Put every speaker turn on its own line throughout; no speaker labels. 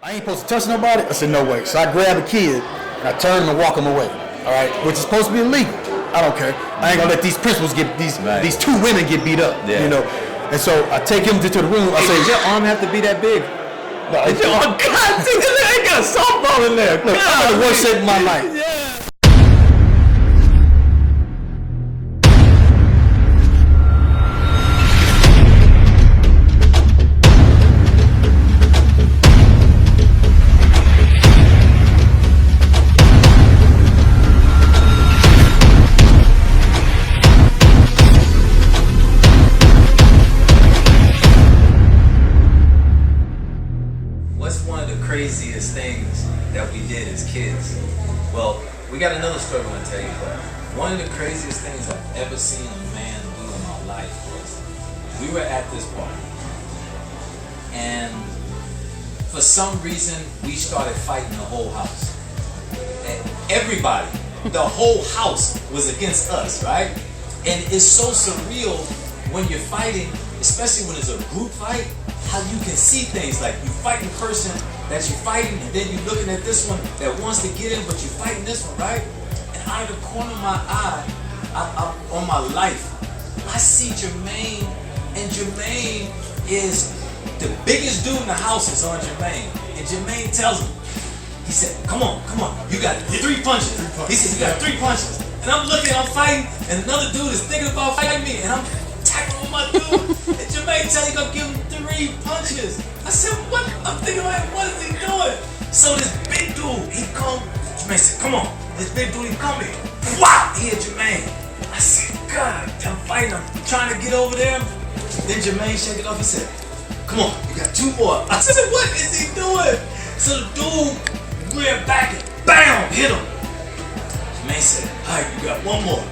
I ain't supposed to touch nobody. I said, no way. So I grabbed the kid and I turned him and walked him away. All right, which is supposed to be illegal. I don't care. I ain't gonna let these principals get these two women get beat up. Yeah. You know. And so I take him to the room. I say,
does your arm have to be that big?
No,
God, I ain't got a softball in there.
Look, I had the worst shape of my life.
Yeah. Craziest things that we did as kids. Well, we got another story I want to tell you, but one of the craziest things I've ever seen a man do in my life was we were at this party, and for some reason we started fighting the whole house. And everybody, the whole house was against us, right? And it's so surreal when you're fighting, especially when it's a group fight, how you can see things like you fighting the person that you're fighting, and then you're looking at this one that wants to get in, but you're fighting this one, right? And out of the corner of my eye, on my life, I see Jermaine, and Jermaine is the biggest dude in the house is on Jermaine. And Jermaine tells him, he said, come on, you got 3 punches. He said, you got 3 punches. And I'm looking, I'm fighting, and another dude is thinking about fighting me, and I'm tackling my dude, and Jermaine tells me I'm gonna give him 3 punches. I said, what? I'm thinking, like, what is he doing? So this big dude, he come, Jermaine said, come on. This big dude, he come here. Wow! He hit Jermaine. I said, God, I'm fighting, I'm trying to get over there. Then Jermaine shake it off, he said, come on, you got 2 more. I said, what is he doing? So the dude ran back and bam, hit him. Jermaine said, all right, you got 1 more.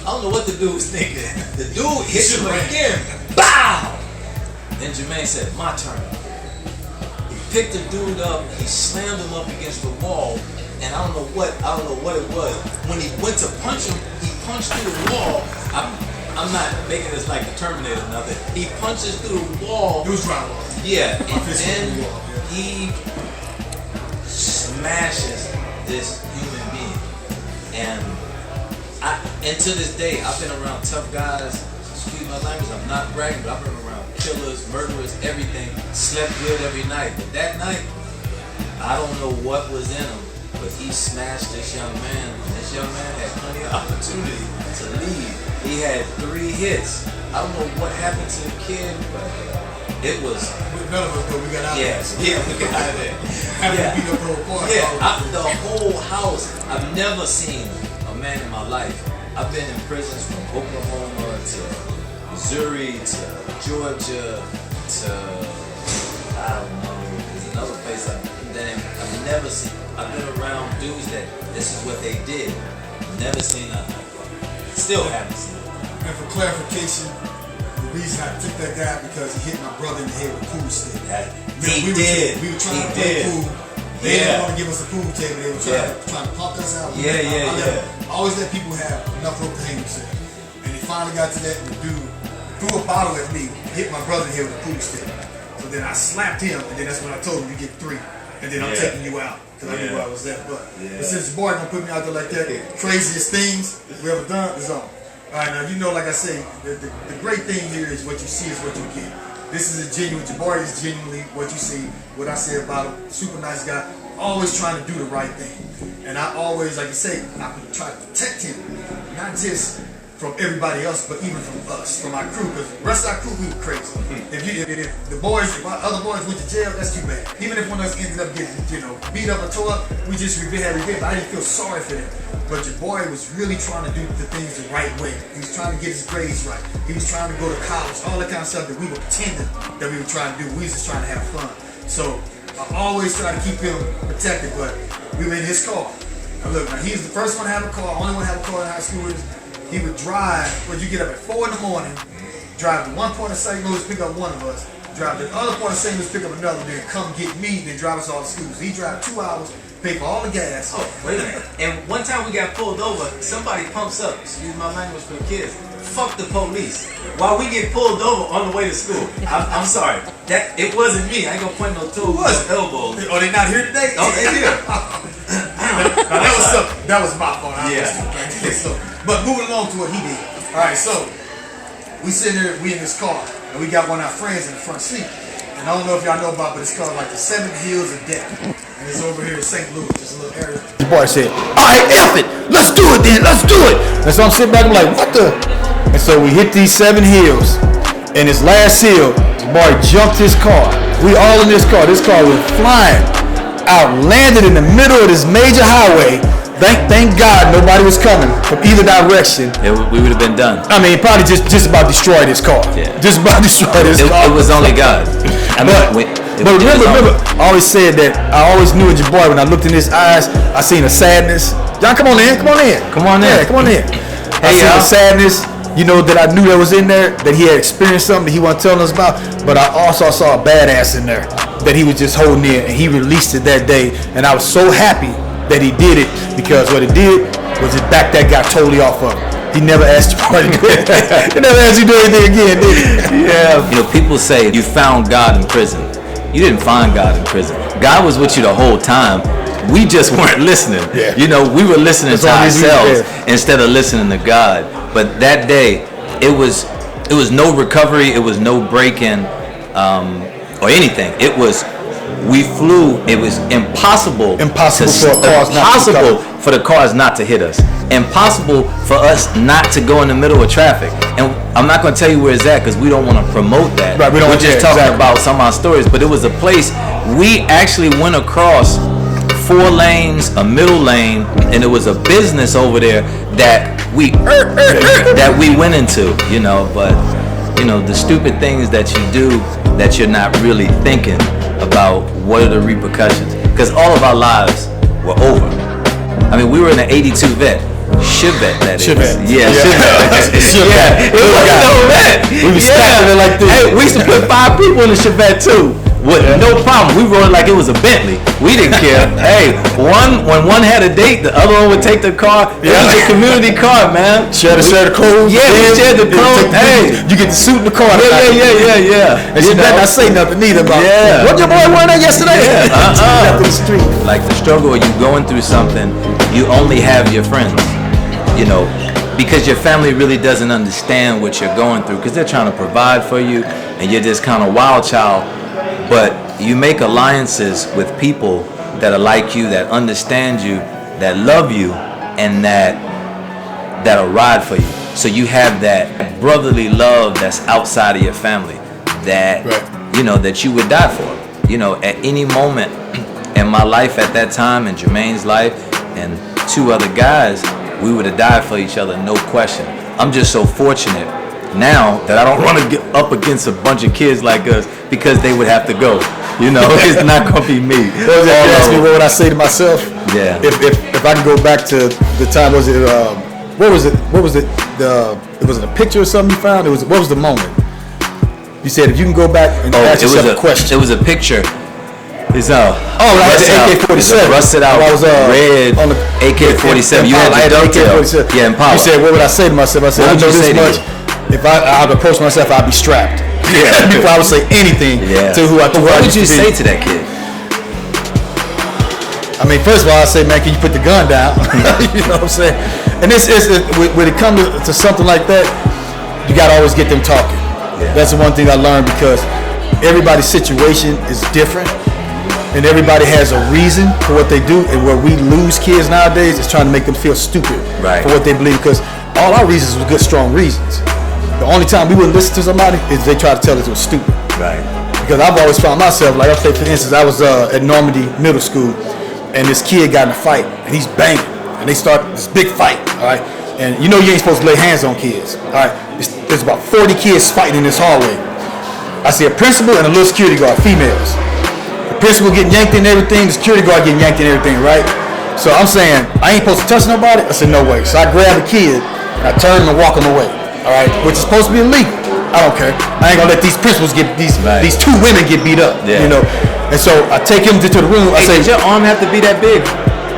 I don't know what the dude was thinking. The dude hit him again. Bow! Then Jermaine said, my turn. He picked the dude up, he slammed him up against the wall, and I don't know what it was. When he went to punch him, he punched through the wall. I'm not making this like the Terminator or nothing. He punches through the wall.
It was drywall.
Yeah, and then he smashes this human being. And to this day, I've been around tough guys. Excuse my language, I'm not bragging, but I've been around killers, murderers, everything. Slept good every night. But that night, I don't know what was in him, but he smashed this young man. This young man had plenty of opportunity to leave. He had 3 hits. I don't know what happened to the kid, but it was.
None of us, but we got out of there.
Yeah, we got out of there.
Beat up the whole party.
The whole house. I've never seen a man in my life. I've been in prisons from Oklahoma to Missouri to Georgia to, I don't know, there's another place I've never seen. I've been around dudes that this is what they did. Never seen nothing like that. Still haven't seen it.
And for clarification, the reason I took that guy because he hit my brother in the head with a pool stick.
We were
trying to play pool. They didn't want to give us a pool table. They were trying to pump us out. I always let people have enough rope to hang themselves. And they finally got to that, and the dude threw a bottle at me, hit my brother in the head with a pool stick. So then I slapped him, and then that's when I told him, you get 3. And then I'm taking you out, because I knew where I was at. But since your boy gonna put me out there like that, craziest things we ever done is on. Alright, now you know, like I say, the great thing here is what you see is what you get. This is a genuine, Jabari is genuinely what you see, what I say about him, super nice guy, always trying to do the right thing. And I always, like you say, I try to protect him, not just from everybody else, but even from us, from our crew, because the rest of our crew, we were crazy. If our other boys went to jail, that's too bad. Even if one of us ended up getting, beat up or tore up, we just had revenge. I didn't feel sorry for them. But your boy was really trying to do the things the right way. He was trying to get his grades right. He was trying to go to college, all that kind of stuff that we were pretending that we were trying to do. We was just trying to have fun. So I always try to keep him protected, but we were in his car. Now look, he's the first one to have a car, only one to have a car in high school. He would drive, you get up at 4 in the morning, drive to one point of St. Louis, pick up one of us, drive to the other point of St. Louis, pick up another, then come get me, then drive us all to school. So he drive 2 hours, pay for all the gas.
Oh, wait a minute. And one time we got pulled over, somebody pumps up, excuse my language for the kids, fuck the police. While we get pulled over on the way to school. I'm sorry. That it wasn't me. I ain't gonna point no toes, elbows.
Oh, they not here today?
Oh, they here.
That was my fault. So, but moving along to what he did. All right, so we sitting there, we in this car, and we got one of our friends in the front seat. And I don't know if y'all know about, but it's called like the 7 Hills of Death, and it's over here in St. Louis, just a little area.
Jabari said, "All right, F it, let's do it then, let's do it." And so I'm sitting back, I'm like, "What the?" And so we hit these 7 hills, and this last hill, Jabari jumped his car. We all in this car. This car was flying out, landed in the middle of this major highway. Thank God nobody was coming from either direction.
We would have been done.
I mean, probably just about destroyed this car.
Yeah.
Just about destroyed this car.
It was only God.
But remember, I always said that I always knew in Jabari when I looked in his eyes, I seen a sadness. Y'all come on in.
Come on in.
Yeah, come on in. I seen a sadness, that I knew that was in there, that he had experienced something that he wasn't telling us about. But I also saw a badass in there that he was just holding in, and he released it that day. And I was so happy that he did it, because what it did was it backed that guy totally off of him. He never asked Jabari to do it. He never asked you to do anything again, did he?
Yeah. People say you found God in prison. You didn't find God in prison. God was with you the whole time. We just weren't listening.
Yeah.
We were listening to ourselves instead of listening to God. But that day, it was no recovery. It was no break-in or anything. It was. We flew. It was impossible for the cars not to hit us. Impossible for us not to go in the middle of traffic. And I'm not going to tell you where it's at because we don't want to promote that.
Right,
we're just talking about some of our stories. But it was a place we actually went across 4 lanes, a middle lane, and it was a business over there that we went into. But the stupid things that you do that you're not really thinking about, what are the repercussions? Because all of our lives were over. I mean, we were in an 82 vet. Chevette, that is.
Chevette.
Yeah, Chevette.
Yeah,
it wasn't no vet.
We were stacking it like this.
Hey, we used to put 5 people in the Chevette too. With no problem. We rode it like it was a Bentley. We didn't care. Hey, when one had a date, the other one would take the car. It was a community car, man.
Share the clothes.
Yeah, we shared the clothes. Hey,
you get the suit in the car.
Yeah.
And she better not say nothing either about what your boy wearing that yesterday.
Yeah.
Up the street.
Like the struggle of you going through something, you only have your friends. Because your family really doesn't understand what you're going through, because they're trying to provide for you, and you're just kind of wild child. But you make alliances with people that are like you, that understand you, that love you, and that'll ride for you. So you have that brotherly love that's outside of your family, that that you would die for. At any moment in my life at that time, in Jermaine's life, and 2 other guys, we would have died for each other, no question. I'm just so fortunate now that I don't run up against a bunch of kids like us, because they would have to go. It's not gonna be me.
If you ask me what would I say to myself?
Yeah.
If I can go back to the time, was it a picture or something you found? What was the moment? You said if you can go back and ask yourself a question.
It was a picture. It's
AK-47.
Rusted out.
I was
red
on the
AK-47. You had the AK-47. Yeah, Impala.
You said, what would I say to myself? I said, I know this much. If I'd approach myself, I'd be strapped.
Yeah.
Before I would say anything to who I thought.
What would you say to that kid?
I mean, first of all, I say, man, can you put the gun down? You know what I'm saying? And when it comes to something like that, you got to always get them talking. Yeah. That's the one thing I learned, because everybody's situation is different, and everybody has a reason for what they do. And where we lose kids nowadays is trying to make them feel stupid for what they believe, because all our reasons were good, strong reasons. The only time we wouldn't listen to somebody is they try to tell us it was stupid.
Right.
Because I've always found myself, like, for instance, I was at Normandy Middle School, and this kid got in a fight, and he's banging, and they start this big fight, all right? And you ain't supposed to lay hands on kids, all right? There's about 40 kids fighting in this hallway. I see a principal and a little security guard, females. The principal getting yanked in everything, the security guard getting yanked in everything, right? So I'm saying, I ain't supposed to touch nobody? I said, no way. So I grabbed the kid, and I turned him and walked him away, all right? Which is supposed to be illegal. I don't care. I ain't gonna let these principals get these 2 women get beat up, And so I take him to the room. I say,
did your arm have to be that big?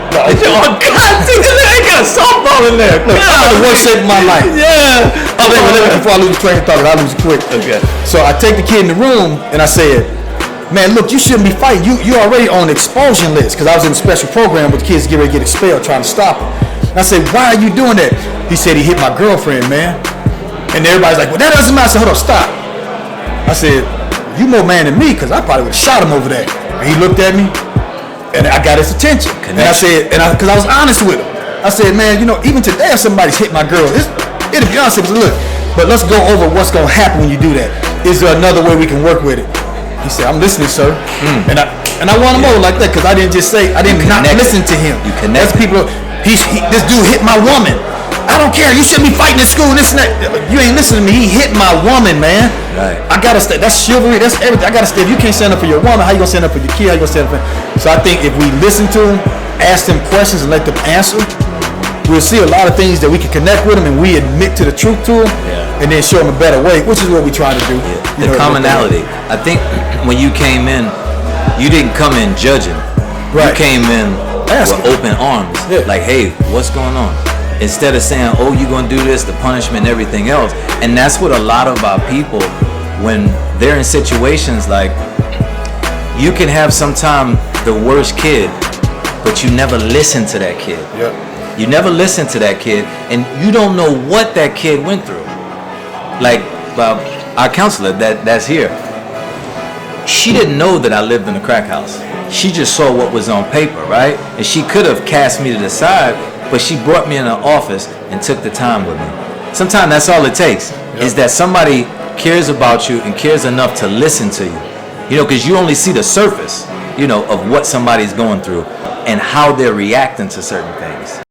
Oh God, they got a softball in there.
Look, I'm in the worst shape of my life.
Yeah.
Before I lose the train of thought, I lose it quick.
Okay.
So I take the kid in the room and I said, man, look, you shouldn't be fighting. You already on the expulsion list, because I was in a special program with kids get ready to get expelled, trying to stop him. And I said, why are you doing that? He said he hit my girlfriend, man. And everybody's like, well, that doesn't matter. I said, hold on, stop. I said, you more man than me, because I probably would have shot him over there. And he looked at me, and I got his attention. And I said, because I was honest with him. I said, man, even today if somebody's hit my girl, it'll be honest. Look, but let's go over what's going to happen when you do that. Is there another way we can work with it? He said, I'm listening, sir. And I want him over like that, because I didn't just say, I didn't not listen to him.
You connect.
That's people, this dude hit my woman. I don't care. You shouldn't be fighting in school. This and that. You ain't listening to me. He hit my woman, man.
Right.
I gotta stay. That's chivalry. That's everything. I gotta stay. If you can't stand up for your woman, how you gonna stand up for your kid? How you gonna stand up for? So I think if we listen to them, ask them questions, and let them answer, we'll see a lot of things that we can connect with them, and we admit to the truth to them, and then show them a better way, which is what we try to do.
Yeah. The commonality. I think when you came in, you didn't come in judging.
Right.
You came in with open arms.
Yeah.
Like, hey, what's going on? Instead of saying, oh, you're going to do this, the punishment and everything else. And that's what a lot of our people, when they're in situations like, you can have sometime the worst kid, but you never listen to that kid.
Yep.
You never listen to that kid, and you don't know what that kid went through. Like our counselor that's here, she didn't know that I lived in a crack house. She just saw what was on paper, right? And she could have cast me to the side, but she brought me in her office and took the time with me. Sometimes that's all it takes, is that somebody cares about you and cares enough to listen to you. Because you only see the surface, of what somebody's going through and how they're reacting to certain things.